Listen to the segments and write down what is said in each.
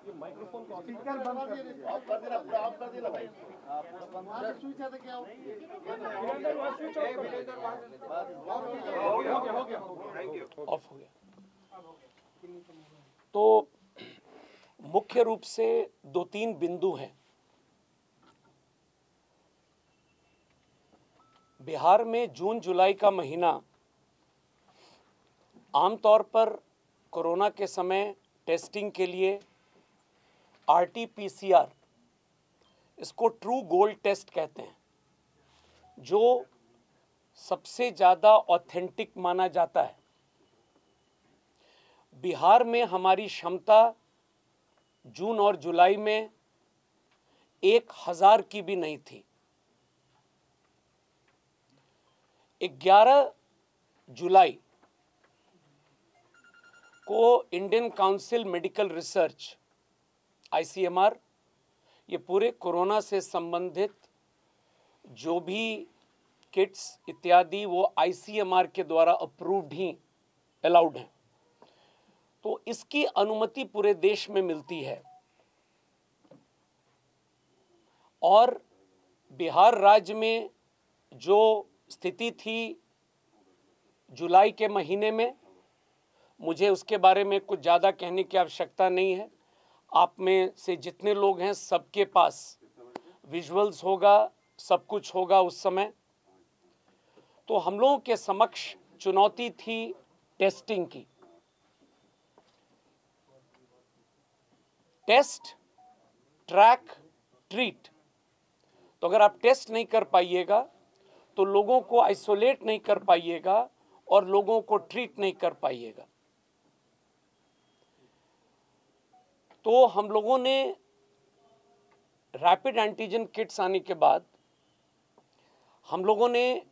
ये माइक्रोफोन को स्पीकर बंद कर दीजिए, ऑफ कर देना, पूरा ऑफ कर देना भाई। आप स्विच है तो क्या हो? हो गया, थैंक यू। ऑफ हो गया। तो मुख्य रूप से 2-3 बिंदु हैं। बिहार में जून जुलाई का महीना आमतौर पर कोरोना के समय टेस्टिंग के लिए RT-PCR, इसको ट्रू गोल्ड टेस्ट कहते हैं, जो सबसे ज़्यादा ऑथेंटिक माना जाता है। बिहार में हमारी क्षमता जून और जुलाई में 1000 की भी नहीं थी। 11 जुलाई को Indian council medical research ICMR, ये पूरे कोरोना से संबंधित जो भी किट्स इत्यादि वो ICMR के द्वारा अप्रूव्ड ही अलाउड हैं, तो इसकी अनुमति पूरे देश में मिलती है। और बिहार राज्य में जो स्थिति थी जुलाई के महीने में, मुझे उसके बारे में कुछ ज़्यादा कहने की आवश्यकता नहीं है। आप में से जितने लोग हैं सबके पास विजुअल्स होगा, सब कुछ होगा उस समय। तो हम लोगों के समक्ष चुनौती थी टेस्टिंग की। Test, track, treat. तो अगर आप टेस्ट नहीं कर पाइएगा तो लोगों को आइसोलेट नहीं कर पाइएगा और लोगों को ट्रीट नहीं कर पाइएगा। तो हम लोगों ने रैपिड एंटीजन किट्स आने के बाद हम लोगों ने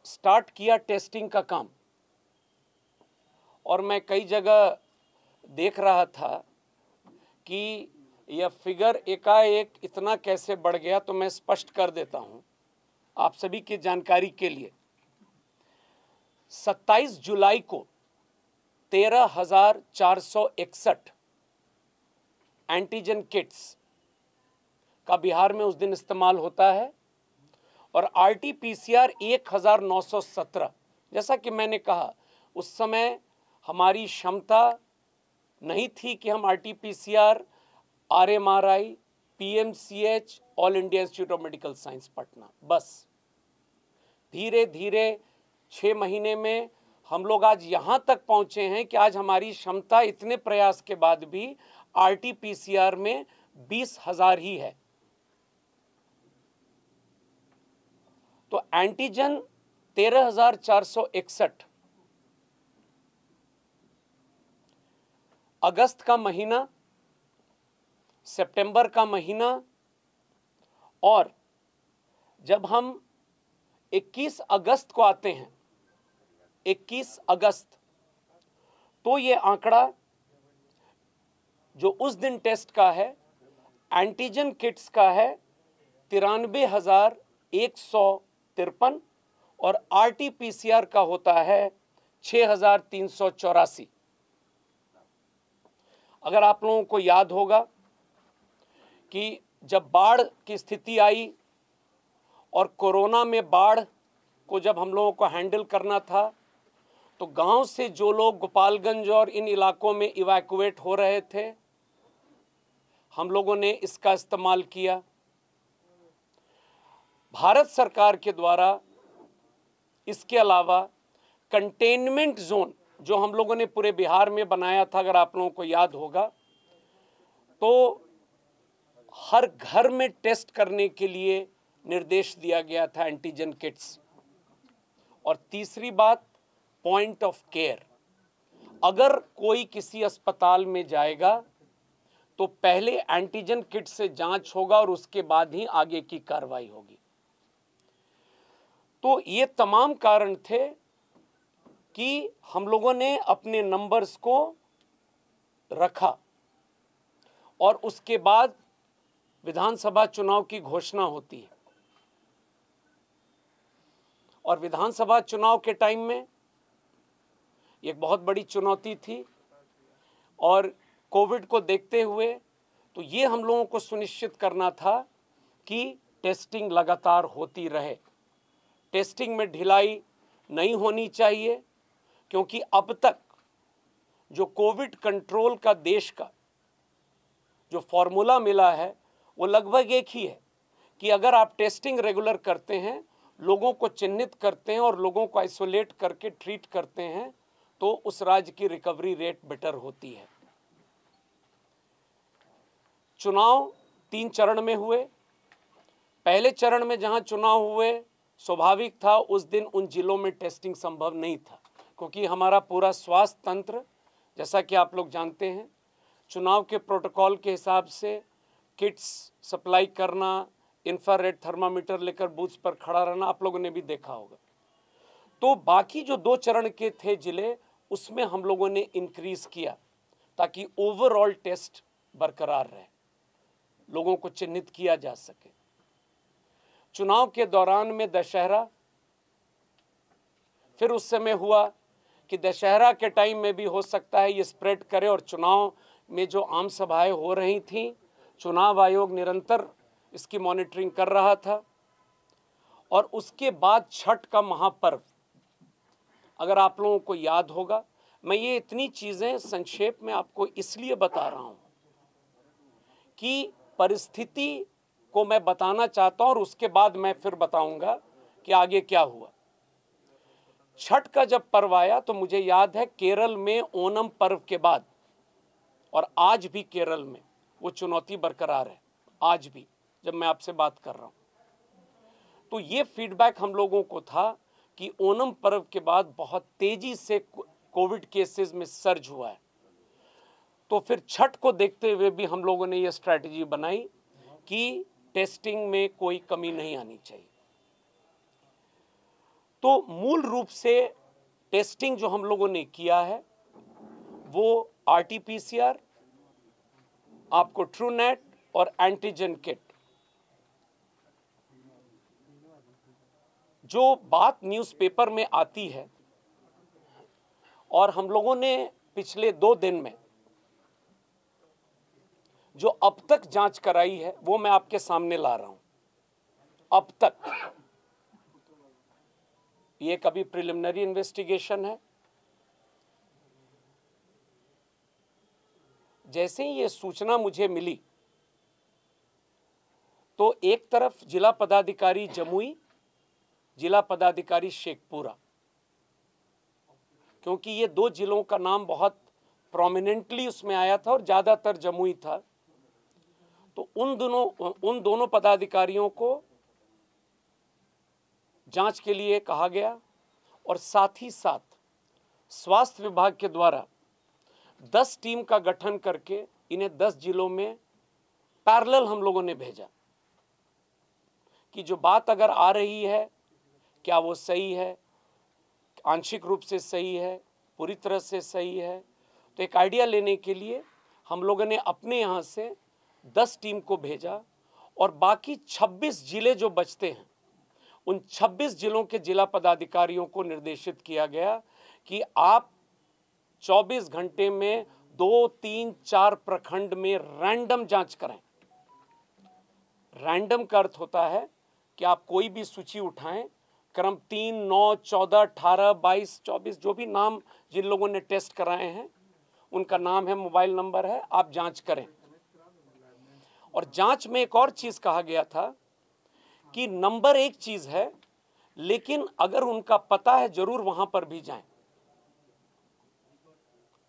स्टार्ट किया टेस्टिंग का काम। और मैं कई जगह देख रहा था कि यह फिगर एकाएक इतना कैसे बढ़ गया, तो मैं स्पष्ट कर देता हूं आप सभी की जानकारी के लिए। 27 जुलाई को 13,461 एंटीजन किट्स का बिहार में उस दिन इस्तेमाल होता है और RT-PCR 1,917। जैसा कि मैंने कहा, उस समय हमारी क्षमता नहीं थी कि हम RT-PCR, RMRI, PMCH, all India institute of medical science Patna, बस धीरे धीरे 6 महीने में हम लोग आज यहां तक पहुंचे हैं कि आज हमारी क्षमता इतने प्रयास के बाद भी RT-PCR में 20,000 ही है। तो एंटीजन 13,461, अगस्त का महीना, सितंबर का महीना, और जब हम 21 अगस्त को आते हैं, 21 अगस्त, तो ये आंकड़ा जो उस दिन टेस्ट का है एंटीजन किट्स का है 93,153 और RT-PCR का होता है 6,384। अगर आप लोगों को याद होगा कि जब बाढ़ की स्थिति आई और कोरोना में बाढ़ को जब हम लोगों को हैंडल करना था, तो गांव से जो लोग गोपालगंज और इन इलाकों में इवैक्यूएट हो रहे थे, हम लोगों ने इसका इस्तेमाल किया। भारत सरकार के द्वारा इसके अलावा कंटेनमेंट जोन जो हम लोगों ने पूरे बिहार में बनाया था, अगर आप लोगों को याद होगा, तो हर घर में टेस्ट करने के लिए निर्देश दिया गया था एंटीजन किट्स। और तीसरी बात, पॉइंट ऑफ केयर। अगर कोई किसी अस्पताल में जाएगा तो पहले एंटीजन किट से जांच होगा और उसके बाद ही आगे की कार्रवाई होगी। तो ये तमाम कारण थे कि हम लोगों ने अपने नंबर्स को रखा और उसके बाद विधानसभा चुनाव की घोषणा होती है। और विधानसभा चुनाव के टाइम में ये एक बहुत बड़ी चुनौती थी और कोविड को देखते हुए तो ये हम लोगों को सुनिश्चित करना था कि टेस्टिंग लगातार होती रहे। टेस्टिंग में ढिलाई नहीं होनी चाहिए, क्योंकि अब तक जो कोविड कंट्रोल का देश का जो फॉर्मूला मिला है वो लगभग एक ही है कि अगर आप टेस्टिंग रेगुलर करते हैं, लोगों को चिन्हित करते हैं और लोगों को आइसोलेट करके ट्रीट करते हैं, तो उस राज्य की रिकवरी रेट बेटर होती है। चुनाव 3 चरण में हुए। पहले चरण में जहां चुनाव हुए, स्वाभाविक था उस दिन उन जिलों में टेस्टिंग संभव नहीं था, क्योंकि हमारा पूरा स्वास्थ्य तंत्र, जैसा कि आप लोग जानते हैं, चुनाव के प्रोटोकॉल के हिसाब से किट्स सप्लाई करना, इंफ्रारेड थर्मामीटर लेकर बूथ पर खड़ा रहना, आप लोगों ने भी देखा होगा। तो बाकी जो 2 चरण के थे जिले, उसमें हम लोगों ने इंक्रीज किया ताकि ओवरऑल टेस्ट बरकरार रहे, लोगों को चिन्हित किया जा सके। चुनाव के दौरान में दशहरा, फिर उस समय हुआ कि दशहरा के टाइम में भी हो सकता है ये स्प्रेड करे, और चुनाव में जो आम सभाएं हो रही थीं, चुनाव आयोग निरंतर इसकी मॉनिटरिंग कर रहा था। और उसके बाद छठ का महापर्व, अगर आप लोगों को याद होगा, मैं ये इतनी चीज़ें संक्षेप में आपको इसलिए बता रहा हूँ कि परिस्थिति को मैं बताना चाहता हूँ और उसके बाद मैं फिर बताऊंगा कि आगे क्या हुआ। छठ का जब पर्व आया तो मुझे याद है केरल में ओणम पर्व के बाद, और आज भी केरल में वो चुनौती बरकरार है, आज भी जब मैं आपसे बात कर रहा हूं, तो ये फीडबैक हम लोगों को था कि ओणम पर्व के बाद बहुत तेजी से कोविड केसेस में सर्ज हुआ है। तो फिर छठ को देखते हुए भी हम लोगों ने ये स्ट्रैटेजी बनाई कि टेस्टिंग में कोई कमी नहीं आनी चाहिए। तो मूल रूप से टेस्टिंग जो हम लोगों ने किया है वो आरटीपीसीआर, आपको ट्रूनेट और एंटीजन किट। जो बात न्यूज़पेपर में आती है और हम लोगों ने पिछले 2 दिन में जो अब तक जांच कराई है वो मैं आपके सामने ला रहा हूं। अब तक ये कभी प्रिलिमिनरी इन्वेस्टिगेशन है। जैसे ही ये सूचना मुझे मिली तो एक तरफ जिला पदाधिकारी जमुई, जिला पदाधिकारी शेखपुरा, क्योंकि ये 2 जिलों का नाम बहुत प्रोमिनेंटली उसमें आया था और ज्यादातर जमुई था, तो उन दोनों पदाधिकारियों को जांच के लिए कहा गया। और साथ ही साथ स्वास्थ्य विभाग के द्वारा 10 टीम का गठन करके इन्हें 10 जिलों में पैरेलल हम लोगों ने भेजा कि जो बात अगर आ रही है क्या वो सही है, आंशिक रूप से सही है, पूरी तरह से सही है। तो एक आइडिया लेने के लिए हम लोगों ने अपने यहाँ से 10 टीम को भेजा और बाकी 26 जिले जो बचते हैं उन 26 जिलों के जिला पदाधिकारियों को निर्देशित किया गया कि आप 24 घंटे में 2, 3, 4 प्रखंड में रैंडम जांच करें। रैंडम का अर्थ होता है कि आप कोई भी सूची उठाएं, क्रम 3, 9, 14, 18, 22, 24 जो भी नाम जिन लोगों ने टेस्ट कराए हैं उनका नाम है, मोबाइल नंबर है, आप जांच करें। और जांच में एक और चीज कहा गया था कि नंबर एक चीज है, लेकिन अगर उनका पता है जरूर वहां पर भी जाएं।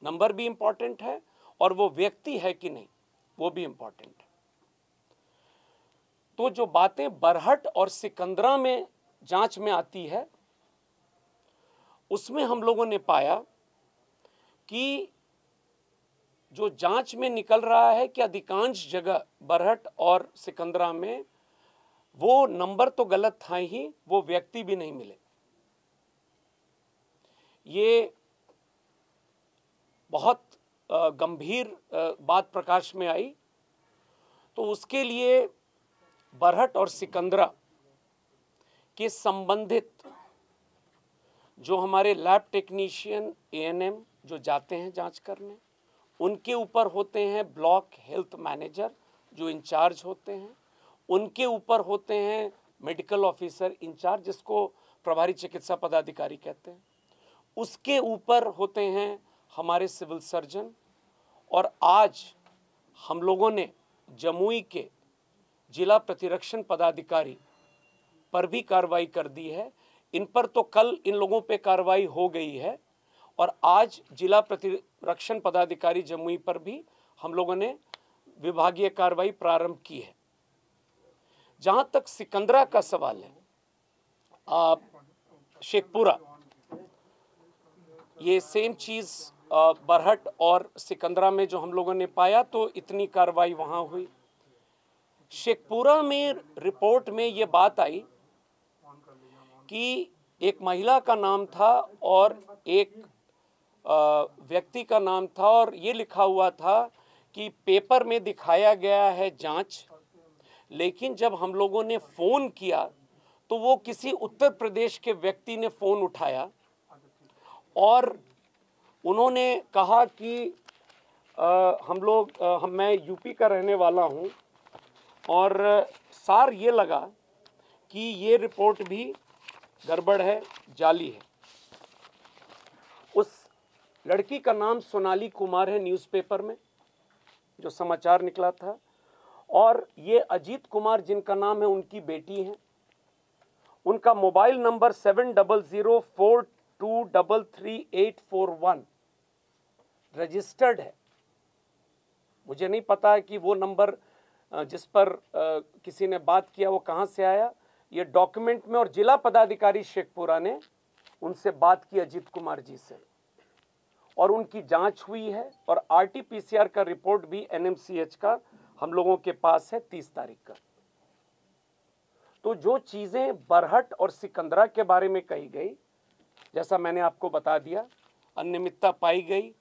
नंबर भी इंपॉर्टेंट है और वो व्यक्ति है कि नहीं वो भी इंपॉर्टेंट है। तो जो बातें बरहट और सिकंदरा में जांच में आती है उसमें हम लोगों ने पाया कि जो जांच में निकल रहा है कि अधिकांश जगह बरहट और सिकंदरा में वो नंबर तो गलत था ही, वो व्यक्ति भी नहीं मिले। ये बहुत गंभीर बात प्रकाश में आई। तो उसके लिए बरहट और सिकंदरा के संबंधित जो हमारे लैब टेक्नीशियन एएनएम जो जाते हैं जांच करने, उनके ऊपर होते हैं ब्लॉक हेल्थ मैनेजर जो इंचार्ज होते हैं, उनके ऊपर होते हैं मेडिकल ऑफिसर इंचार्ज जिसको प्रभारी चिकित्सा पदाधिकारी कहते हैं, उसके ऊपर होते हैं हमारे सिविल सर्जन। और आज हम लोगों ने जमुई के जिला प्रतिरक्षण पदाधिकारी पर भी कार्रवाई कर दी है। इन पर तो कल इन लोगों पे कार्रवाई हो गई है और आज जिला प्रतिरक्षण पदाधिकारी जमुई पर भी हम लोगों ने विभागीय कार्रवाई प्रारंभ की है। जहां तक सिकंदरा का सवाल है, शेखपुरा, ये सेम चीज बरहट और सिकंदरा में जो हम लोगों ने पाया तो इतनी कार्रवाई वहां हुई। शेखपुरा में रिपोर्ट में ये बात आई कि एक महिला का नाम था और एक व्यक्ति का नाम था और ये लिखा हुआ था कि पेपर में दिखाया गया है जांच, लेकिन जब हम लोगों ने फोन किया तो वो किसी उत्तर प्रदेश के व्यक्ति ने फोन उठाया और उन्होंने कहा कि मैं यूपी का रहने वाला हूं और सार ये लगा कि ये रिपोर्ट भी गड़बड़ है, जाली है। उस लड़की का नाम सोनाली कुमार है, न्यूज़पेपर में जो समाचार निकला था, और ये अजीत कुमार जिनका नाम है उनकी बेटी हैं। उनका मोबाइल नंबर 7004233841 रजिस्टर्ड है। मुझे नहीं पता कि वो नंबर जिस पर किसी ने बात किया वो कहां से आया, ये डॉक्यूमेंट में, और जिला पदाधिकारी शेखपुरा ने उनसे बात की अजीत कुमार जी से और उनकी जांच हुई है और आरटीपीसीआर का रिपोर्ट भी एनएमसीएच का हम लोगों के पास है 30 तारीख का। तो जो चीजें बरहट और सिकंदरा के बारे में कही गई, जैसा मैंने आपको बता दिया, अनियमितता पाई गई,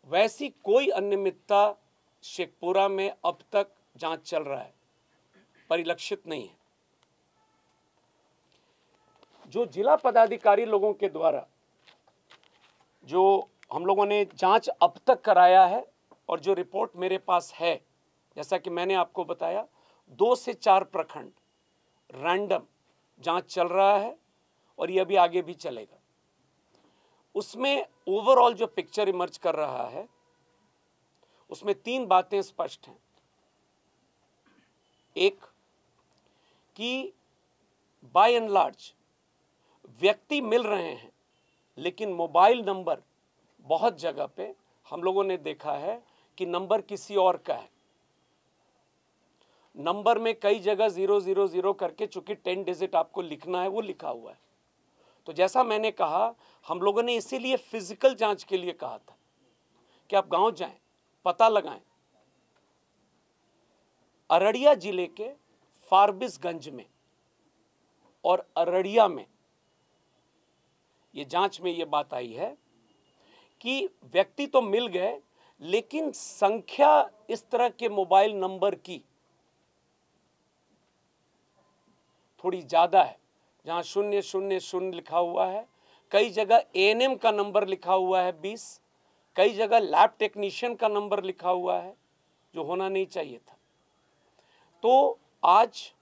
वैसी कोई अनियमितता शेखपुरा में अब तक जांच चल रहा है, परिलक्षित नहीं है। जो जिला पदाधिकारी लोगों के द्वारा जो हम लोगों ने जांच अब तक कराया है और जो रिपोर्ट मेरे पास है, जैसा कि मैंने आपको बताया, 2 से 4 प्रखंड रैंडम जांच चल रहा है और ये अभी आगे भी चलेगा। उसमें ओवरऑल जो पिक्चर इमर्ज कर रहा है उसमें 3 बातें स्पष्ट हैं। एक कि बाय एंड लार्ज व्यक्ति मिल रहे हैं, लेकिन मोबाइल नंबर बहुत जगह पे हम लोगों ने देखा है कि नंबर किसी और का है। नंबर में कई जगह 000 करके, चूंकि 10 डिजिट आपको लिखना है, वो लिखा हुआ है। तो जैसा मैंने कहा, हम लोगों ने इसीलिए फिजिकल जांच के लिए कहा था कि आप गांव जाएं, पता लगाएं। अररिया जिले के फारबिसगंज में और अररिया में ये जांच में ये बात आई है कि व्यक्ति तो मिल गए, लेकिन संख्या इस तरह के मोबाइल नंबर की थोड़ी ज्यादा है। जहां 000 लिखा हुआ है, कई जगह एएनएम का नंबर लिखा हुआ है 20, कई जगह लैब टेक्नीशियन का नंबर लिखा हुआ है जो होना नहीं चाहिए था। तो आज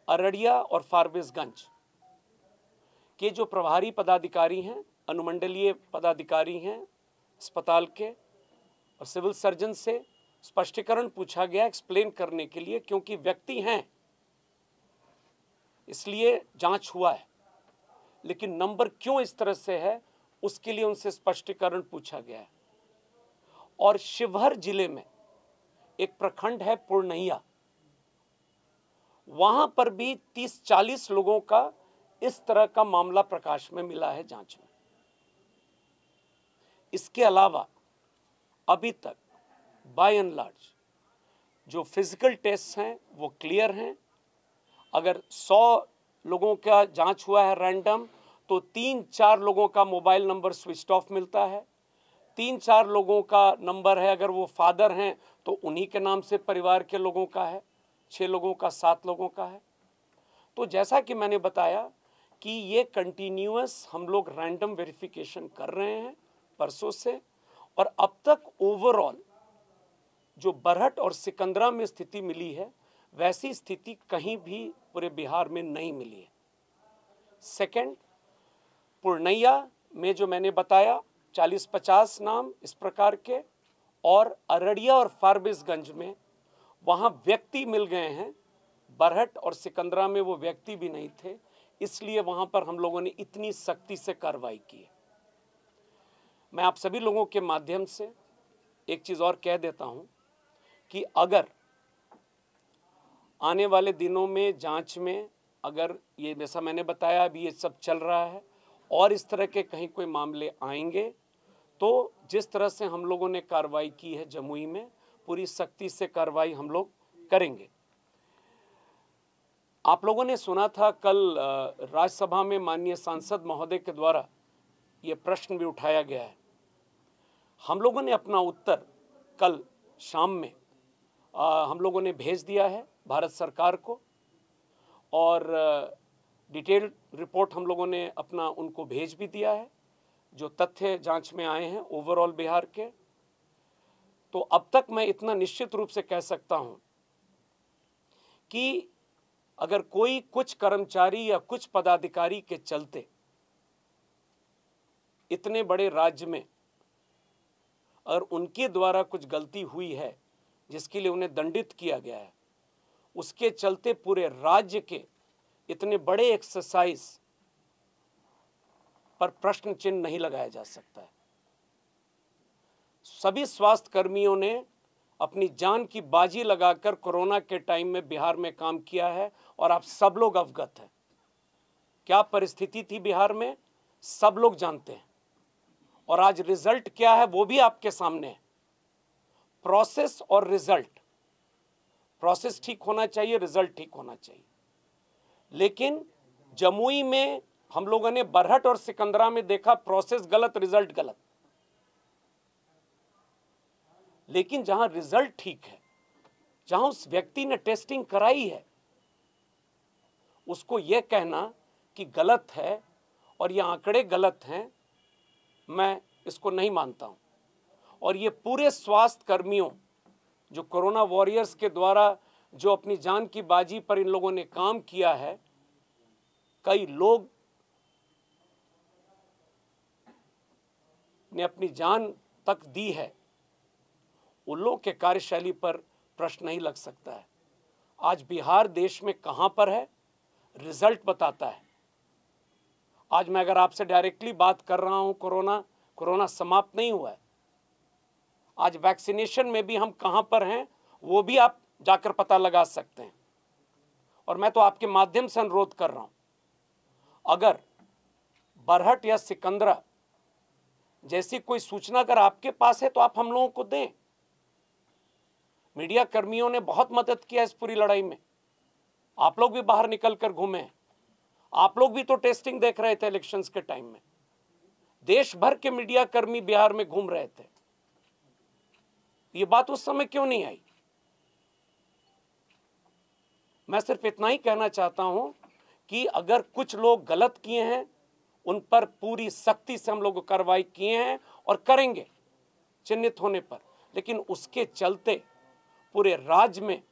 अररिया और फारबिसगंज के जो प्रभारी पदाधिकारी हैं, अनुमंडलीय पदाधिकारी हैं अस्पताल के, और सिविल सर्जन से स्पष्टीकरण पूछा गया एक्सप्लेन करने के लिए, क्योंकि व्यक्ति हैं इसलिए जांच हुआ है, लेकिन नंबर क्यों इस तरह से है उसके लिए उनसे स्पष्टीकरण पूछा गया है। और शिवहर जिले में एक प्रखंड है पूर्णिया, वहां पर भी 30-40 लोगों का इस तरह का मामला प्रकाश में मिला है जांच में। इसके अलावा अभी तक बाय एंड लार्ज जो फिजिकल टेस्ट हैं वो क्लियर हैं। अगर 100 लोगों का जांच हुआ है रैंडम, तो 3-4 लोगों का मोबाइल नंबर स्विच ऑफ मिलता है। 3-4 लोगों का नंबर है, अगर वो फादर हैं तो उन्हीं के नाम से परिवार के लोगों का है, 6 लोगों का, 7 लोगों का है। तो जैसा कि मैंने बताया कि ये कंटिन्यूअस हम लोग रैंडम वेरिफिकेशन कर रहे हैं परसों से, और अब तक ओवरऑल जो बरहट और सिकंदरा में स्थिति मिली है वैसी स्थिति कहीं भी पूरे बिहार में नहीं मिली है। सेकंड, पूर्णिया में जो मैंने बताया 40-50 नाम इस प्रकार के, और अररिया और फारबिसगंज में वहाँ व्यक्ति मिल गए हैं। बरहट और सिकंदरा में वो व्यक्ति भी नहीं थे, इसलिए वहाँ पर हम लोगों ने इतनी सख्ती से कार्रवाई की। मैं आप सभी लोगों के माध्यम से एक चीज़ और कह देता हूँ कि अगर आने वाले दिनों में जांच में अगर ये जैसा मैंने बताया अभी ये सब चल रहा है और इस तरह के कहीं कोई मामले आएंगे तो जिस तरह से हम लोगों ने कार्रवाई की है जमुई में, पूरी सख्ती से कार्रवाई हम लोग करेंगे। आप लोगों ने सुना था कल राज्यसभा में माननीय सांसद महोदय के द्वारा ये प्रश्न भी उठाया गया है। हम लोगों ने अपना उत्तर कल शाम में हम लोगों ने भेज दिया है भारत सरकार को, और डिटेल्ड रिपोर्ट हम लोगों ने अपना उनको भेज भी दिया है जो तथ्य जांच में आए हैं ओवरऑल बिहार के। तो अब तक मैं इतना निश्चित रूप से कह सकता हूं कि अगर कोई कुछ कर्मचारी या कुछ पदाधिकारी के चलते इतने बड़े राज्य में और उनके द्वारा कुछ गलती हुई है जिसके लिए उन्हें दंडित किया गया है, उसके चलते पूरे राज्य के इतने बड़े एक्सरसाइज पर प्रश्न चिन्ह नहीं लगाया जा सकता है। सभी स्वास्थ्य कर्मियों ने अपनी जान की बाजी लगाकर कोरोना के टाइम में बिहार में काम किया है और आप सब लोग अवगत हैं क्या परिस्थिति थी बिहार में, सब लोग जानते हैं। और आज रिजल्ट क्या है वो भी आपके सामने है। प्रोसेस और रिजल्ट, प्रोसेस ठीक होना चाहिए, रिजल्ट ठीक होना चाहिए। लेकिन जमुई में हम लोगों ने बरहट और सिकंदरा में देखा प्रोसेस गलत, रिजल्ट गलत। लेकिन जहां रिजल्ट ठीक है, जहां उस व्यक्ति ने टेस्टिंग कराई है, उसको यह कहना कि गलत है और ये आंकड़े गलत हैं, मैं इसको नहीं मानता हूं। और ये पूरे स्वास्थ्य कर्मियों जो कोरोना वॉरियर्स के द्वारा जो अपनी जान की बाजी पर इन लोगों ने काम किया है, कई लोग ने अपनी जान तक दी है, उन लोगों के कार्यशैली पर प्रश्न नहीं लग सकता है। आज बिहार देश में कहां पर है, रिजल्ट बताता है। आज मैं अगर आपसे डायरेक्टली बात कर रहा हूं, कोरोना समाप्त नहीं हुआ है। आज वैक्सीनेशन में भी हम कहां पर हैं वो भी आप जाकर पता लगा सकते हैं। और मैं तो आपके माध्यम से अनुरोध कर रहा हूं, अगर बरहट या सिकंदरा जैसी कोई सूचना अगर आपके पास है तो आप हम लोगों को दें। मीडिया कर्मियों ने बहुत मदद किया इस पूरी लड़ाई में। आप लोग भी बाहर निकल कर घूमे हैं, आप लोग भी तो टेस्टिंग देख रहे थे इलेक्शंस के टाइम में। देश भर के मीडिया कर्मी बिहार में घूम रहे थे। ये बात उस समय क्यों नहीं आई? मैं सिर्फ इतना ही कहना चाहता हूं कि अगर कुछ लोग गलत किए हैं उन पर पूरी सख्ती से हम लोग कार्रवाई किए हैं और करेंगे चिन्हित होने पर। लेकिन उसके चलते पूरे राज्य में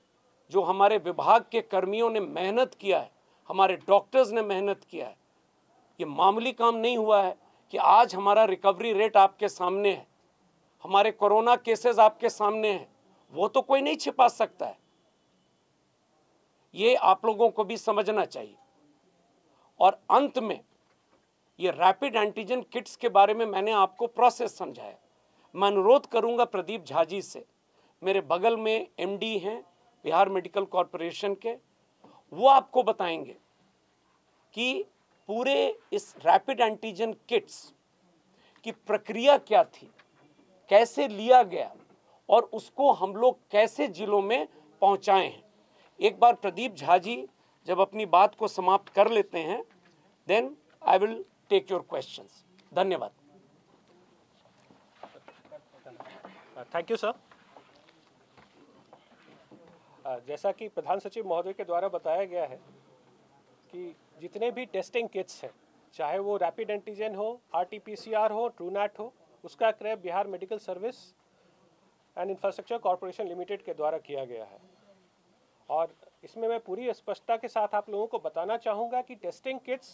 जो हमारे विभाग के कर्मियों ने मेहनत किया है, हमारे डॉक्टर्स ने मेहनत किया है, ये मामूली काम नहीं हुआ है कि आज हमारा रिकवरी रेट आपके सामने है, हमारे कोरोना केसेस आपके सामने हैं, वो तो कोई नहीं छिपा सकता है। ये आप लोगों को भी समझना चाहिए। और अंत में ये रैपिड एंटीजन किट्स के बारे में मैंने आपको प्रोसेस समझाया। मैं अनुरोध करूंगा प्रदीप झा जी से, मेरे बगल में एमडी हैं बिहार मेडिकल कॉरपोरेशन के, वो आपको बताएंगे कि पूरे इस रैपिड एंटीजन किट्स की प्रक्रिया क्या थी, कैसे लिया गया और उसको हम लोग कैसे जिलों में पहुंचाए हैं। एक बार प्रदीप झा जी जब अपनी बात को समाप्त कर लेते हैं, then I will take your questions. धन्यवाद। Thank you sir. जैसा कि प्रधान सचिव महोदय के द्वारा बताया गया है कि जितने भी टेस्टिंग किट्स हैं, चाहे वो रैपिड एंटीजन हो, RT-PCR हो, ट्रूनैट हो, उसका क्रय Bihar medical service and infrastructure corporation limited के द्वारा किया गया है। और इसमें मैं पूरी स्पष्टता के साथ आप लोगों को बताना चाहूँगा कि टेस्टिंग किट्स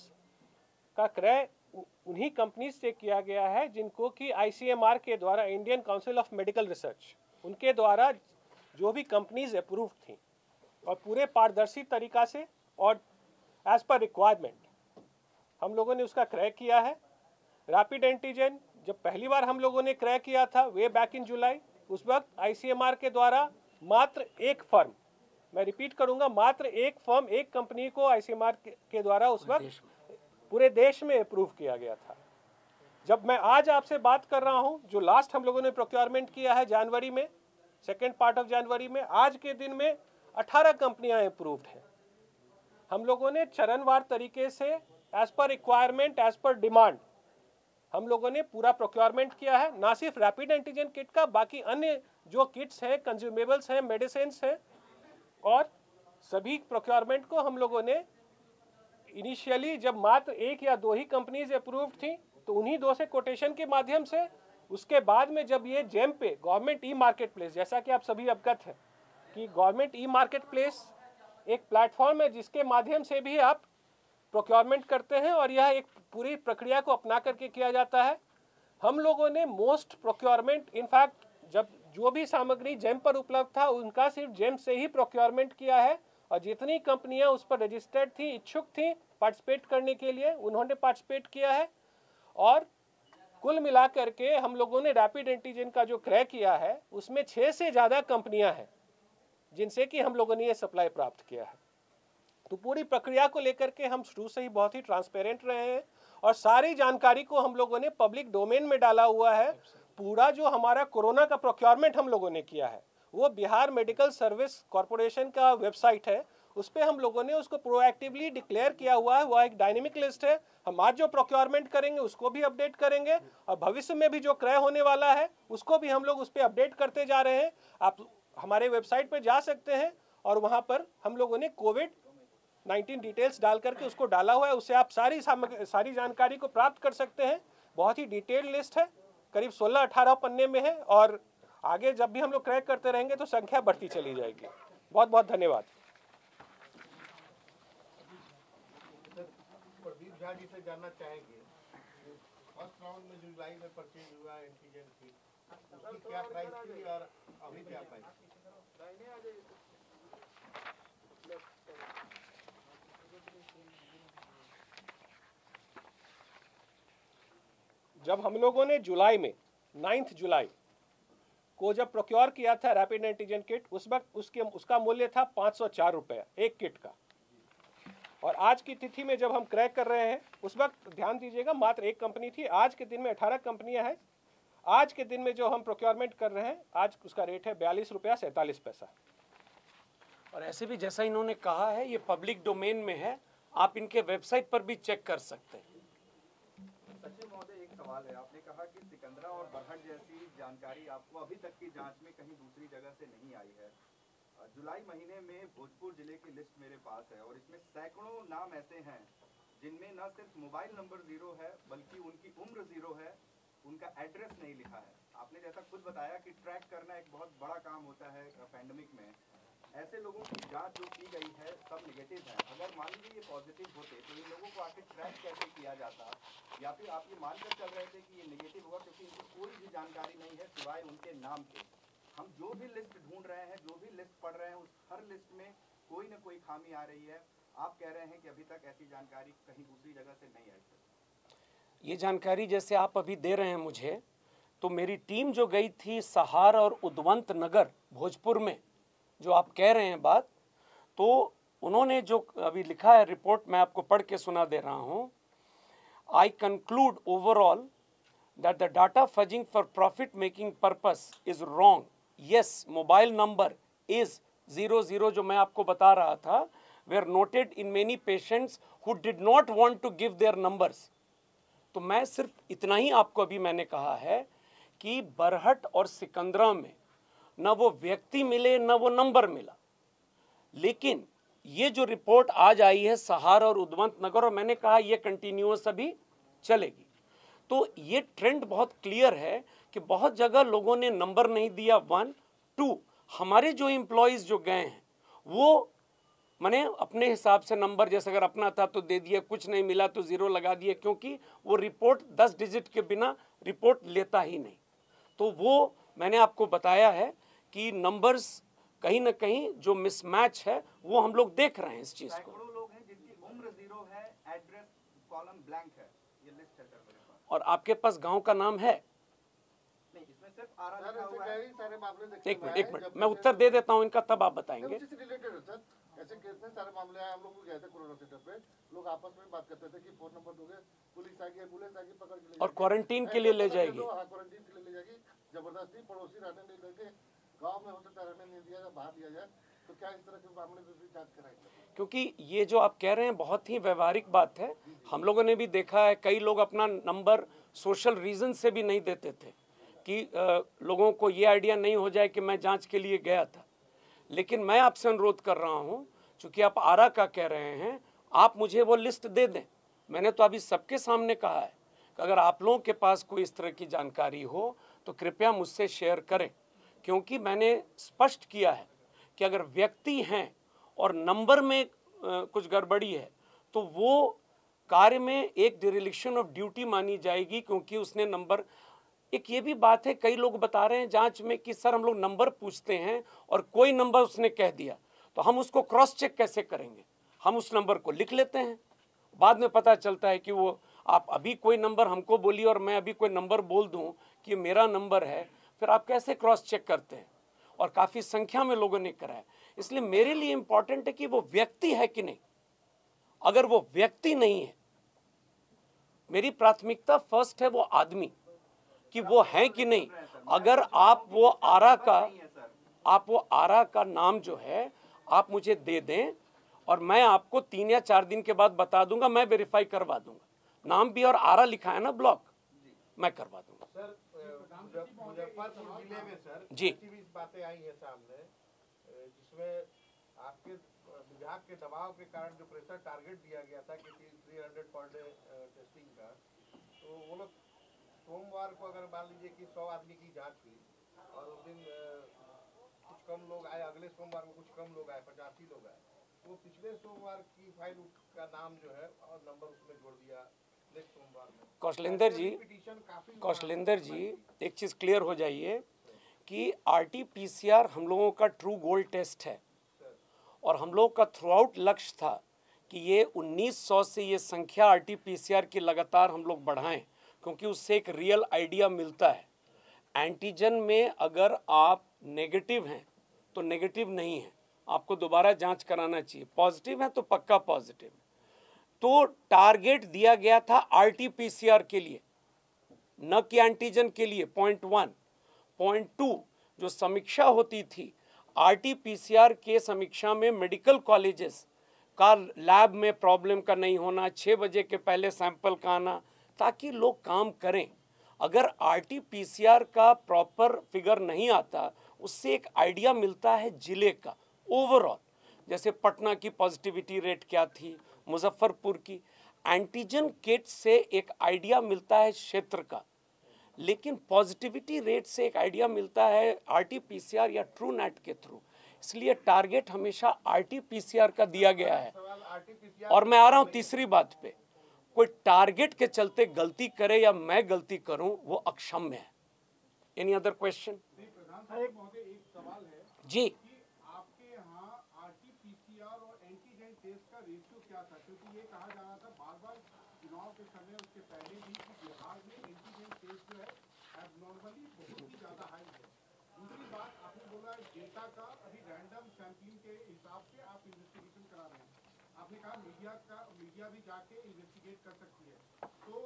का क्रय उन्हीं कंपनीज से किया गया है जिनको कि ICMR के द्वारा, Indian council of medical research, उनके द्वारा जो भी कंपनीज अप्रूव थी और पूरे पारदर्शी तरीका से और एज पर रिक्वायरमेंट हम लोगों ने उसका क्रय किया है। रैपिड एंटीजन जब पहली बार हम लोगों ने क्रय किया था वे बैक इन जुलाई, उस वक्त ICMR के द्वारा मात्र एक फर्म, मैं रिपीट करूंगा, मात्र एक फर्म, एक कंपनी को ICMR के द्वारा उस वक्त पूरे देश में अप्रूव किया गया था। जब मैं आज आपसे बात कर रहा हूं, जो लास्ट हम लोगों ने प्रोक्योरमेंट किया है जनवरी में, सेकेंड पार्ट ऑफ जनवरी में, आज के दिन में 18 कंपनियां अप्रूव्ड हैं। हम लोगों ने चरणवार तरीके से as per requirement, as per demand हम लोगों ने पूरा प्रोक्योरमेंट किया है, ना सिर्फ रैपिड एंटीजन किट का, बाकी अन्य जो किट्स हैं, कंज्यूमेबल्स हैं, मेडिसिन हैं, और सभी प्रोक्योरमेंट को हम लोगों ने इनिशियली जब मात्र एक या दो ही कंपनीज अप्रूव्ड थी तो उन्हीं दो से कोटेशन के माध्यम से, उसके बाद में जब ये जेम पे गवर्नमेंट ई मार्केट प्लेस, जैसा कि आप सभी अवगत हैं कि गवर्नमेंट ई मार्केट प्लेस एक प्लेटफॉर्म है जिसके माध्यम से भी आप प्रोक्योरमेंट करते हैं और यह एक पूरी प्रक्रिया को अपना करके किया जाता है। हम लोगों ने मोस्ट प्रोक्योरमेंट, इनफैक्ट जब जो भी सामग्री जेम पर उपलब्ध था उनका सिर्फ जेम से ही प्रोक्योरमेंट किया है, और जितनी कंपनियां उस पर रजिस्टर्ड थी, इच्छुक थी पार्टिसिपेट करने के लिए, उन्होंने पार्टिसिपेट किया है। और कुल मिलाकर के हम लोगों ने रैपिड एंटीजन का जो क्रय किया है उसमें 6 से ज़्यादा कंपनियां हैं जिनसे कि हम लोगों ने ये सप्लाई प्राप्त किया है। तो पूरी प्रक्रिया को लेकर के हम शुरू से ही बहुत ही ट्रांसपेरेंट रहे हैं और सारी जानकारी को हम लोगों ने पब्लिक डोमेन में डाला हुआ है। पूरा जो हमारा कोरोना का प्रोक्योरमेंट हम लोगों ने किया है वो बिहार मेडिकल सर्विस कॉरपोरेशन का वेबसाइट है, उस पर हम लोगों ने उसको प्रोएक्टिवली डिक्लेयर किया हुआ है। वह एक डायनेमिक लिस्ट है। हम आज जो प्रोक्योरमेंट करेंगे उसको भी अपडेट करेंगे और भविष्य में भी जो क्रय होने वाला है उसको भी हम लोग उस पर अपडेट करते जा रहे हैं। आप हमारे वेबसाइट पर जा सकते हैं और वहाँ पर हम लोगों ने कोविड-19 डिटेल्स डाल करके उसको डाला हुआ है, उससे आप सारी जानकारी को प्राप्त कर सकते हैं। बहुत ही डिटेल्ड लिस्ट है, करीब 16-18 पन्ने में है, और आगे जब भी हम लोग क्रैक करते रहेंगे तो संख्या बढ़ती चली जाएगी। बहुत बहुत धन्यवाद। प्रदीप झा जी से जानना चाहेंगे, फर्स्ट राउंड में जुलाई में परचेज हुआ एंटीजन की, उसकी क्या प्राइस थी और अभी क्या प्राइस? जब हम लोगों ने जुलाई में 9 जुलाई को जब प्रोक्योर किया था रैपिड एंटीजन किट, उस वक्त उसका मूल्य था 504 रुपये एक किट का, और आज की तिथि में जब हम क्रैक कर रहे हैं उस वक्त ध्यान दीजिएगा मात्र एक कंपनी थी। आज के दिन में 18 कंपनियां हैं। आज के दिन में जो हम प्रोक्योरमेंट कर रहे हैं आज उसका रेट है 42 रुपया 47 पैसा। और ऐसे भी जैसा इन्होंने कहा है ये पब्लिक डोमेन में है, आप इनके वेबसाइट पर भी चेक कर सकते हैं। सचिव महोदय, एक सवाल है। आपने कहा कि सिकंदरा और बरहट जैसी जानकारी आपको अभी तक की जांच में कहीं दूसरी जगह से नहीं आई है। जुलाई महीने में भोजपुर जिले की लिस्ट मेरे पास है और इसमें सैकड़ों नाम ऐसे हैं जिनमें न सिर्फ मोबाइल नंबर 0 है बल्कि उनकी उम्र 0 है, उनका एड्रेस नहीं लिखा है। आपने जैसा खुद बताया कि ट्रैक करना एक बहुत बड़ा काम होता है पैंडेमिक में। ऐसे लोगों की जांच जो की गई है सब निगेटिव है। अगर मान लीजिए ये पॉजिटिव होते तो इन लोगों को आखिर ट्रैक कैसे किया जाता, या फिर आप ये मानकर चल रहे थे कि ये निगेटिव होगा क्योंकि इनको कोई भी जानकारी नहीं है सिवाय उनके नाम के। हम जो भी लिस्ट ढूंढ रहे हैं, जो भी लिस्ट पढ़ रहे हैं, उस हर लिस्ट में कोई ना कोई खामी आ रही है। आप कह रहे हैं कि अभी तक ऐसी जानकारी कहीं दूसरी जगह से नहीं आई। ये जानकारी जैसे आप अभी दे रहे हैं मुझे, तो मेरी टीम जो गई थी सहार और उद्वंत नगर भोजपुर में, जो आप कह रहे हैं बात, तो उन्होंने जो अभी लिखा है रिपोर्ट, मैं आपको पढ़ के सुना दे रहा हूँ। I conclude overall that the data fudging for profit making purpose is wrong. Yes, mobile number is 00 जो मैं आपको बता रहा था, were noted in many patients who did not want to give their numbers. तो मैं सिर्फ इतना ही आपको अभी मैंने कहा है कि बरहट और सिकंदरा में न वो व्यक्ति मिले न वो नंबर मिला, लेकिन ये जो रिपोर्ट आज आई है सहार और उद्वंत नगर, और मैंने कहा ये कंटिन्यूअस अभी चलेगी, तो ये ट्रेंड बहुत क्लियर है कि बहुत जगह लोगों ने नंबर नहीं दिया। 1, 2 हमारे जो एम्प्लॉयज़ जो गए हैं वो मैंने अपने हिसाब से नंबर, जैसे अगर अपना था तो दे दिया, कुछ नहीं मिला तो 0 लगा दिया, क्योंकि वो रिपोर्ट 10 डिजिट के बिना रिपोर्ट लेता ही नहीं। तो वो मैंने आपको बताया है कि नंबर्स कहीं ना कहीं जो मिसमैच है वो हम लोग देख रहे हैं इस चीज़ को। सैकड़ों लोग हैं जिनकी उम्र 0 है, एड्रेस कॉलम ब्लैंक है, ये लिस्ट है सर मेरे पास। और आपके पास गांव का नाम है? नहीं, इसमें सिर्फ आरा लिखा हुआ है। सारे मामले देखे एक हुए मिनट हैं, जब मैं उत्तर दे देता हूं इनका, तब आप बताएंगे। उसी से रिलेटेड है सर। ऐसे कितने सारे मामले आए, हम लोग गए थे कोरोना सेंटर पे, लोग आपस में बात करते थे कि फोन नंबर दोगे, पुलिस आ गई, एम्बुलेंस आ गई, पकड़ के ले और क्वारंटीन के लिए ले जाएगी। हाँ, क्वारंटीन के लिए ले जाएगी जबरदस्ती, पड़ोसी रहने नहीं देंगे, गाँव में हो सकता रहने नहीं दिया जाए, बाहर दिया जाए। तो क्या इस तरह के मामले में भी जांच कराएंगे? क्योंकि ये जो आप कह रहे हैं बहुत ही व्यवहारिक बात है। हम लोगों ने भी देखा है कई लोग अपना नंबर सोशल रीजन से भी नहीं देते थे कि लोगों को ये आइडिया नहीं हो जाए कि मैं जांच के लिए गया था। लेकिन मैं आपसे अनुरोध कर रहा हूं, चूंकि आप आरा का कह रहे हैं, आप मुझे वो लिस्ट दे दें। मैंने तो अभी सबके सामने कहा है कि अगर आप लोगों के पास कोई इस तरह की जानकारी हो तो कृपया मुझसे शेयर करें, क्योंकि मैंने स्पष्ट किया है कि अगर व्यक्ति हैं और नंबर में कुछ गड़बड़ी है तो वो कार्य में एक डिरेलिक्शन ऑफ ड्यूटी मानी जाएगी, क्योंकि उसने नंबर। एक ये भी बात है, कई लोग बता रहे हैं जांच में कि सर हम लोग नंबर पूछते हैं और कोई नंबर उसने कह दिया तो हम उसको क्रॉस चेक कैसे करेंगे? हम उस नंबर को लिख लेते हैं, बाद में पता चलता है कि वो आप अभी कोई नंबर हमको बोलिए और मैं अभी कोई नंबर बोल दूं कि मेरा नंबर है, फिर आप कैसे क्रॉस चेक करते हैं? और काफ़ी संख्या में लोगों ने कराया। इसलिए मेरे लिए इंपॉर्टेंट है कि वो व्यक्ति है कि नहीं। अगर वो व्यक्ति नहीं है, मेरी प्राथमिकता फर्स्ट है वो आदमी कि वो है कि नहीं। अगर आप वो आरा का नाम जो है आप मुझे दे दें और मैं आपको 3 या 4 दिन के बाद बता दूंगा, मैं वेरीफाई करवा दूंगा। नाम भी और आरा लिखा है ना ब्लॉक, मैं करवा दूंगा। सर मुजफ्फरपुर जिले में सर जी। ऐसी भी बातें आई है सामने, जिसमें आपके विभाग के दबाव के कारण जो प्रेशर टारगेट दिया गया था कि 300 पर डे टेस्टिंग का, तो वो लोग सोमवार को अगर मान लीजिए कि 100 आदमी की जांच हुई और उस दिन कुछ कम लोग आए, अगले सोमवार को कुछ कम लोग आए, 85 लोग आए, तो पिछले सोमवार की फाइल का नाम जो है और नंबर उसमें जोड़ दिया नेक्स्ट सोमवार में। कौशलेंद्र जी एक चीज़ क्लियर हो जाइए कि RT-PCR हम लोगों का ट्रू गोल्ड टेस्ट है और हम लोग का थ्रू आउट लक्ष्य था कि ये 1900 से ये संख्या RT-PCR की लगातार हम लोग बढ़ाएं, क्योंकि उससे एक रियल आइडिया मिलता है। एंटीजन में अगर आप नेगेटिव हैं तो नेगेटिव नहीं है, आपको दोबारा जांच कराना चाहिए। पॉजिटिव है तो पक्का पॉजिटिव। तो टारगेट दिया गया था RT-PCR के लिए, न कि एंटीजन के लिए। पॉइंट 1। पॉइंट 2, जो समीक्षा होती थी RT-PCR के समीक्षा में मेडिकल कॉलेजेस का लैब में प्रॉब्लम का नहीं होना, 6 बजे के पहले सैंपल का आना, ताकि लोग काम करें। अगर RT-PCR का प्रॉपर फिगर नहीं आता, उससे एक आइडिया मिलता है जिले का ओवरऑल, जैसे पटना की पॉजिटिविटी रेट क्या थी, मुजफ्फरपुर की। एंटीजन किट से एक आइडिया मिलता है क्षेत्र का, लेकिन पॉजिटिविटी रेट से एक आइडिया मिलता है RT-PCR या ट्रूनेट के थ्रू। इसलिए टारगेट हमेशा RT-PCR का दिया गया है। और मैं आ रहा हूँ तीसरी बात पे, कोई टारगेट के चलते गलती करे या मैं गलती करूं, वो अक्षम्य है। Any other question? एक सवाल है जी। कि आपके यहाँ RT-PCR और एंटीजन टेस्ट का रेशियो क्या था? क्योंकि ये कहा जा रहा था बार-बार चुनाव के समय, उसके पहले भी, कि बिहार में एंटीजन टेस्ट जो है एबनॉर्मली बहुत ही ज्यादा हाई है। दूसरी बात, आपने बोला डेटा का अभी रैंडम सैंपलिंग के हिसाब से आप इन्वेस्टिगेशन करा रहे हैं। आपने कहा मीडिया भी जाके इन्वेस्टिगेट कर सकती है। तो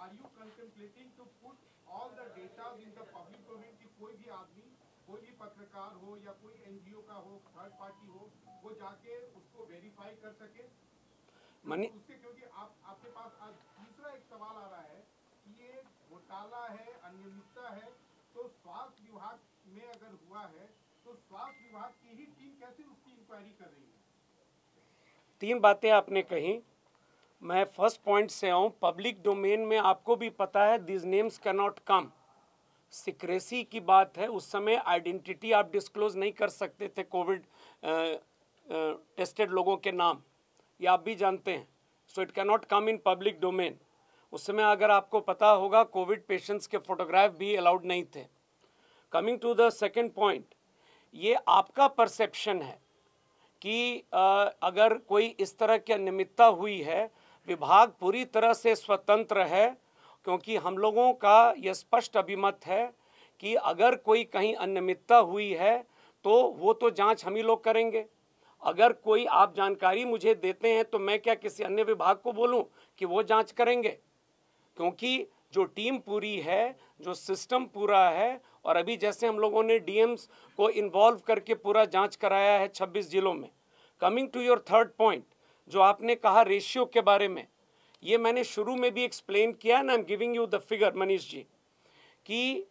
are you contemplating to put all the data in the public domain, कि कोई भी आदमी, कोई भी पत्रकार हो या कोई NGO का हो, थर्ड पार्टी हो, वो जाके उसको वेरीफाई कर सके उससे? क्योंकि आपके पास आज तीसरा एक सवाल आ रहा है कि ये घोटाला है, अनियमितता है, तो स्वास्थ्य विभाग में अगर हुआ है तो स्वास्थ्य विभाग की ही टीम कैसे उसकी इंक्वायरी कर रही है? 3 बातें आपने कही। मैं फर्स्ट पॉइंट से आऊँ। पब्लिक डोमेन में आपको भी पता है this names can not come, secrecy की बात है। उस समय आइडेंटिटी आप डिस्क्लोज नहीं कर सकते थे कोविड टेस्टेड लोगों के नाम, ये आप भी जानते हैं। So it can not come in public domain. उस समय अगर आपको पता होगा कोविड पेशेंट्स के फोटोग्राफ भी अलाउड नहीं थे। Coming to the second point, ये आपका परसेप्शन है कि अगर कोई इस तरह की अनियमितता हुई है, विभाग पूरी तरह से स्वतंत्र है, क्योंकि हम लोगों का यह स्पष्ट अभिमत है कि अगर कोई कहीं अनियमितता हुई है तो वो तो जांच हम ही लोग करेंगे। अगर कोई आप जानकारी मुझे देते हैं तो मैं क्या किसी अन्य विभाग को बोलूं कि वो जांच करेंगे? क्योंकि जो टीम पूरी है, जो सिस्टम पूरा है, और अभी जैसे हम लोगों ने डीएम्स को इन्वॉल्व करके पूरा जांच कराया है 26 जिलों में। Coming to your third point, जो आपने कहा रेशियो के बारे में, ये मैंने शुरू में भी एक्सप्लेन किया ना, I am giving you the figure Manish ji, कि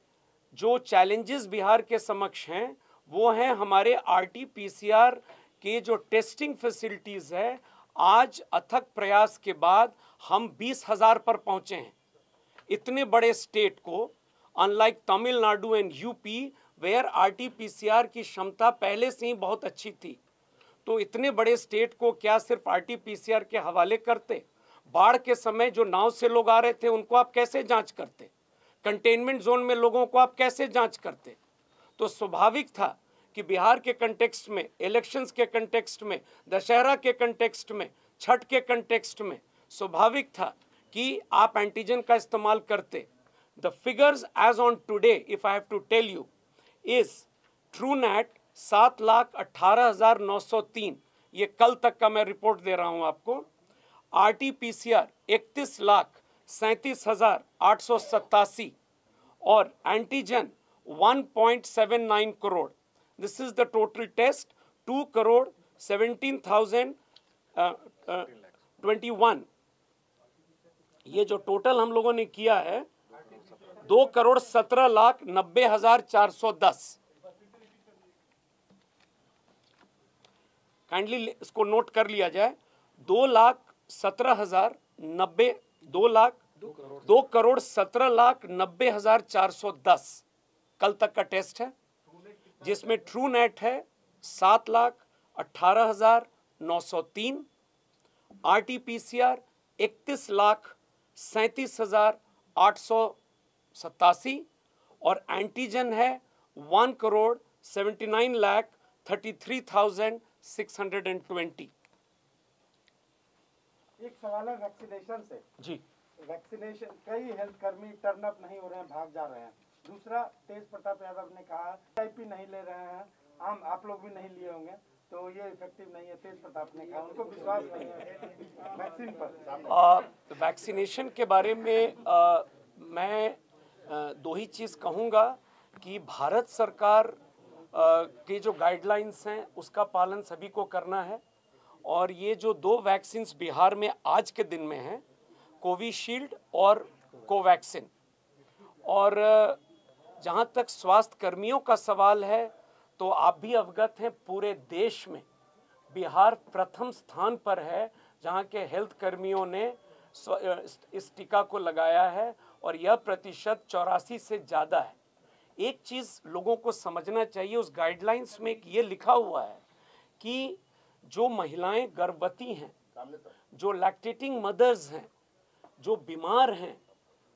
जो चैलेंजेस बिहार के समक्ष हैं वो हैं हमारे आरटी-पीसीआर के जो टेस्टिंग फैसिलिटीज़ है। आज अथक प्रयास के बाद हम 20,000 पर पहुंचे हैं। इतने बड़े स्टेट को, unlike Tamil Nadu and UP where RT PCR की क्षमता पहले से ही बहुत अच्छी थी, तो इतने बड़े स्टेट को क्या सिर्फ आरटी-पीसीआर के हवाले करते? बाढ़ के समय जो नाव से लोग आ रहे थे उनको आप कैसे जांच करते? कंटेनमेंट जोन में लोगों को आप कैसे जांच करते? तो स्वाभाविक था कि बिहार के कंटेक्स्ट में, इलेक्शंस के कंटेक्स्ट में, दशहरा के कंटेक्स्ट में, छठ के कंटेक्स्ट में स्वाभाविक था कि आप एंटीजन का इस्तेमाल करते। The figures as on today if I have to tell you is Truenat 7,18,903, ये कल तक का मैं रिपोर्ट दे रहा हूं आपको। आरटी-पीसीआर 31,37,887 और antigen 1.79 crore. This is the total test, 2,17,021। ये जो टोटल हम लोगों ने किया है 2,17,90,410। काइंडली इसको नोट कर लिया जाए। 2,17,90,410 कल तक का टेस्ट है, जिसमें ट्रू नेट है 7,18,903, आरटी-पीसीआर 31,37,887 और एंटीजन है 1,79,33,620। एक सवाल है वैक्सीनेशन से जी। वैक्सीनेशन, कई हेल्थ कर्मी टर्न अप नहीं हो रहे हैं, भाग जा रहे हैं। दूसरा, तेज प्रताप यादव ने कहा टीआईपी नहीं ले रहे हैं, आप लोग भी नहीं लिए होंगे, तो ये इफेक्टिव नहीं है। तेज प्रताप ने कहा उनको विश्वास नहीं है वैक्सीन पर। वैक्सीनेशन के बारे में मैं दो ही चीज़ कहूँगा कि भारत सरकार के जो गाइडलाइंस हैं उसका पालन सभी को करना है। और ये जो 2 वैक्सीन्स बिहार में आज के दिन में हैं, कोविशील्ड और कोवैक्सिन, और जहाँ तक स्वास्थ्य कर्मियों का सवाल है तो आप भी अवगत हैं पूरे देश में बिहार प्रथम स्थान पर है जहाँ के हेल्थ कर्मियों ने इस टीका को लगाया है, और यह प्रतिशत 84 से ज़्यादा है। एक चीज़ लोगों को समझना चाहिए, उस गाइडलाइंस में ये लिखा हुआ है कि जो महिलाएं गर्भवती हैं, जो लैक्टेटिंग मदर्स हैं, जो बीमार हैं,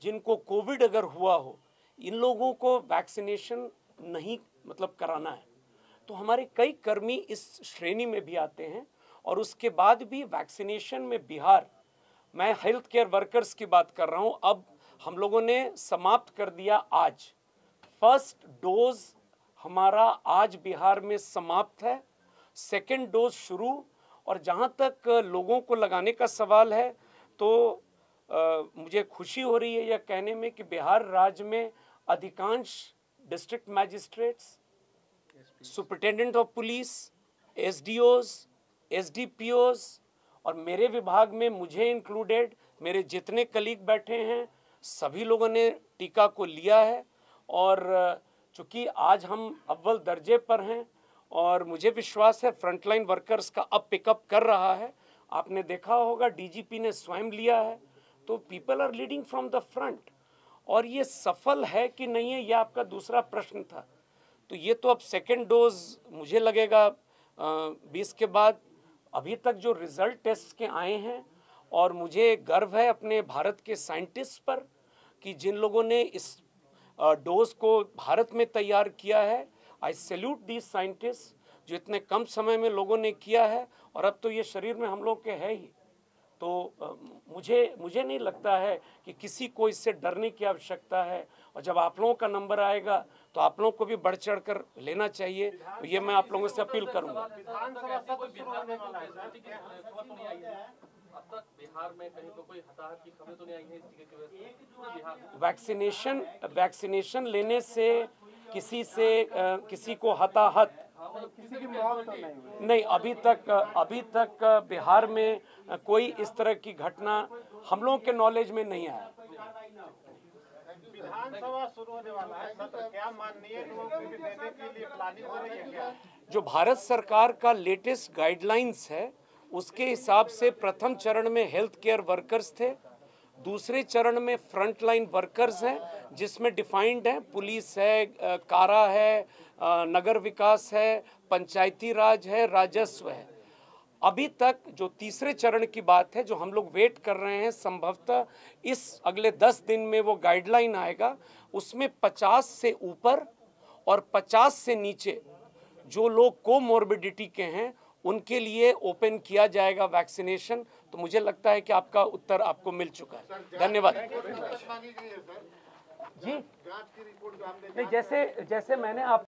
जिनको कोविड अगर हुआ हो, इन लोगों को वैक्सीनेशन नहीं कराना है। तो हमारे कई कर्मी इस श्रेणी में भी आते हैं, और उसके बाद भी वैक्सीनेशन में बिहार, मैं हेल्थ केयर वर्कर्स की बात कर रहा हूं, अब हम लोगों ने समाप्त कर दिया आज। फर्स्ट डोज हमारा आज बिहार में समाप्त है, सेकेंड डोज शुरू। और जहां तक लोगों को लगाने का सवाल है तो मुझे खुशी हो रही है यह कहने में कि बिहार राज्य में अधिकांश district magistrates, superintendent of police, SDOs, SDPOs और मेरे विभाग में मुझे इंक्लूडेड मेरे जितने कलीग बैठे हैं सभी लोगों ने टीका को लिया है। और चूँकि आज हम अव्वल दर्जे पर हैं और मुझे विश्वास है फ्रंटलाइन वर्कर्स का अब पिकअप कर रहा है, आपने देखा होगा डीजीपी ने स्वयं लिया है। तो people are leading from the front, और ये सफल है कि नहीं है, ये आपका दूसरा प्रश्न था। तो ये तो अब सेकेंड डोज मुझे लगेगा 20 के बाद। अभी तक जो रिजल्ट टेस्ट के आए हैं, और मुझे गर्व है अपने भारत के साइंटिस्ट पर कि जिन लोगों ने इस डोज को भारत में तैयार किया है। आई सैल्यूट दीज साइंटिस्ट जो इतने कम समय में लोगों ने किया है, और अब तो ये शरीर में हम लोग के है ही। तो मुझे नहीं लगता है कि किसी को इससे डरने की आवश्यकता है, और जब आप लोगों का नंबर आएगा तो आप लोगों को भी बढ़ चढ़ कर लेना चाहिए। तो ये मैं आप लोगों से अपील करूंगा। अब तक बिहार में कहीं तो कोई हताहत की खबरें तो नहीं आई हैं इस टीके की वजह से? वैक्सीनेशन लेने से किसी को हताहत किसी की मौत तो नहीं हुई। नहीं, अभी तक बिहार में कोई इस तरह की घटना हम लोगों के नॉलेज में नहीं आया। विधानसभा शुरू होने वाला है सत्र, क्या माननीय लोगों को भी देने के लिए प्लानिंग हो रही है क्या? जो भारत सरकार का लेटेस्ट गाइडलाइंस है उसके हिसाब से प्रथम चरण में हेल्थ केयर वर्कर्स थे, दूसरे चरण में फ्रंट लाइन वर्कर्स हैं जिसमें डिफाइंड है पुलिस है, कारा है, नगर विकास है, पंचायती राज है, राजस्व है। अभी तक जो तीसरे चरण की बात है जो हम लोग वेट कर रहे हैं, संभवतः इस अगले 10 दिन में वो गाइडलाइन आएगा। उसमें 50 से ऊपर और 50 से नीचे जो लोग कोमोर्बिडिटी के हैं उनके लिए ओपन किया जाएगा वैक्सीनेशन। तो मुझे लगता है कि आपका उत्तर आपको मिल चुका है। धन्यवाद जी। जांच की रिपोर्ट जो हमने नहीं, जैसे मैंने आप